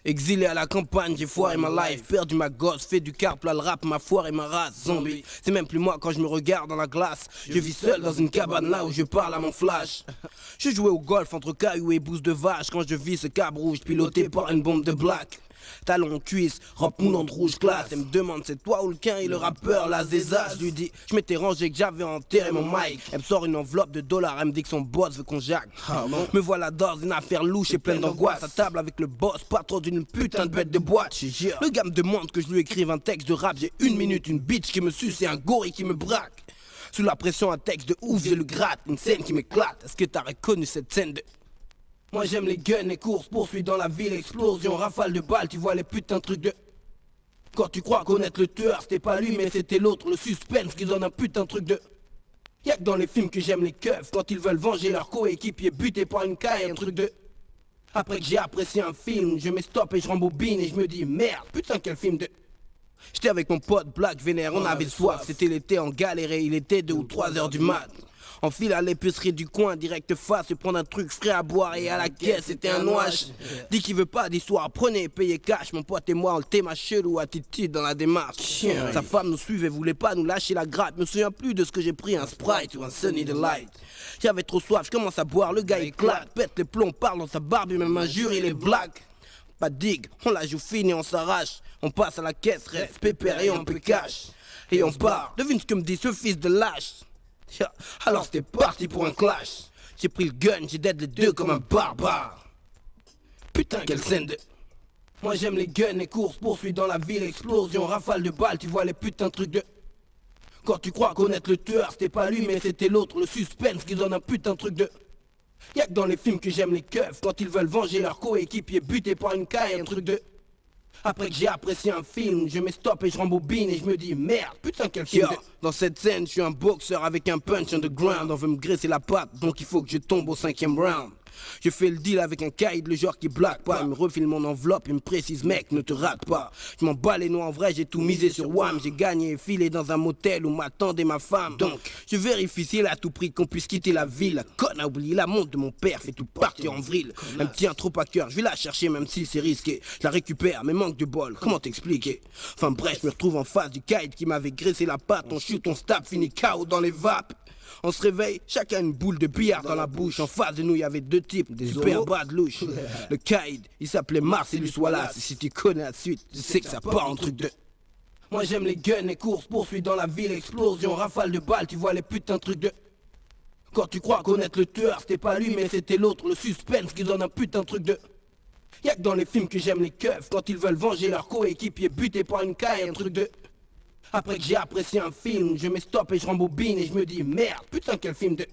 Exilé à la campagne, j'ai foiré ma life, perdu ma gosse, fait du carpe, là le rap, ma foire et ma race, zombie. C'est même plus moi quand je me regarde dans la glace. Je vis seul dans une cabane là où je parle à mon flash. Je jouais au golf entre cailloux et bousses de vache quand je vis ce cab rouge piloté par une bombe de black. Talons cuisse, robe moulante rouge classe. Elle me demande c'est toi ou le quin et le rappeur la zéza. Je lui dis je m'étais rangé que j'avais enterré mon mic. Elle me sort une enveloppe de $, elle me dit que son boss veut qu'on jacque. Me voilà dans une affaire louche et pleine d'angoisse. À table avec le boss, pas trop d'une putain de bête de boîte. Le gars me demande que je lui écrive un texte de rap. J'ai 1 minute, une bitch qui me suce et un gorille qui me braque. Sous la pression un texte de ouf, je le gratte. Une scène qui m'éclate. Est-ce que t'as reconnu cette scène de... Moi j'aime les guns, les courses, poursuites dans la ville, explosion, rafale de balles, tu vois les putains de trucs de... Quand tu crois connaître le tueur, c'était pas lui mais c'était l'autre, le suspense qui donne un putain de truc de... Y'a que dans les films que j'aime les keufs, quand ils veulent venger leur coéquipier buté par une caille, un truc de... Après que j'ai apprécié un film, je mets stop et je rembobine et je me dis merde, putain quel film de... J'étais avec mon pote Black Vénère, on avait soif, c'était l'été, on galérait, il était 2 ou 3 heures du mat. On file à l'épicerie du coin, direct face, se prendre un truc frais à boire et à la caisse, c'était un noix. Dit qu'il veut pas d'histoire, prenez et payez cash. Mon pote et moi, on le thème à chelou attitude dans la démarche. Sa femme nous suivait, voulait pas nous lâcher la grappe. Me souviens plus de ce que j'ai pris, un Sprite ou un Sunny Delight. J'avais trop soif, je commence à boire, le gars il claque, pète les plombs, parle dans sa barbe et même un jure il est black. Pas de digue, on la joue fine et on s'arrache. On passe à la caisse, reste pépère et on peut cash. Et on part, devine ce que me dit ce fils de lâche. Alors c'était parti pour un clash. J'ai pris le gun, j'ai dead les deux comme un barbare. Putain quelle scène de... Moi j'aime les guns, les courses, poursuites dans la ville, explosion, rafale de balles, tu vois les putains de trucs de... Quand tu crois connaître le tueur, c'était pas lui mais c'était l'autre, le suspense qui donne un putain de truc de... Y'a que dans les films que j'aime les keufs, quand ils veulent venger leur coéquipier buté par une caille, un truc de... Après que j'ai apprécié un film, je mets stop et je rembobine et je me dis merde, putain quel film de... Dans cette scène, je suis un boxeur avec un punch underground. On veut me graisser la patte, donc il faut que je tombe au 5e round. Je fais le deal avec un caïd, le genre qui blague pas. Il me refile mon enveloppe, il me précise mec, ne te rate pas. Je m'en bats les noix en vrai, j'ai tout misé sur Wham. J'ai gagné et filé dans un motel où m'attendait ma femme. Donc, je vérifie s'il a tout pris qu'on puisse quitter la ville. La conne a oublié la montre de mon père, fait tout partir en vrille. Elle me tient trop à cœur, je vais la chercher même si c'est risqué. Je la récupère, mais manque de bol, comment t'expliquer? Enfin bref, je me retrouve en face du caïd qui m'avait graissé la patte. On shoot, on stab, finit KO dans les vapes. On se réveille, chacun une boule de billard dans la bouche. En face de nous, il y avait 2 types, des super bad louches. Le caïd, il s'appelait Marcellus Wallace. Et si tu connais la suite, je sais que ça part en truc de... Moi j'aime les guns, les courses, poursuites dans la ville, explosion, rafale de balles, tu vois les putains de trucs de... Quand tu crois connaître le tueur, c'était pas lui mais c'était l'autre, le suspense qui donne un putain de truc de... Y'a que dans les films que j'aime les keufs, quand ils veulent venger leur coéquipier buté par une caille, un truc de... Après que j'ai apprécié un film, je mets stop et je rembobine et je me dis merde, putain quel film de...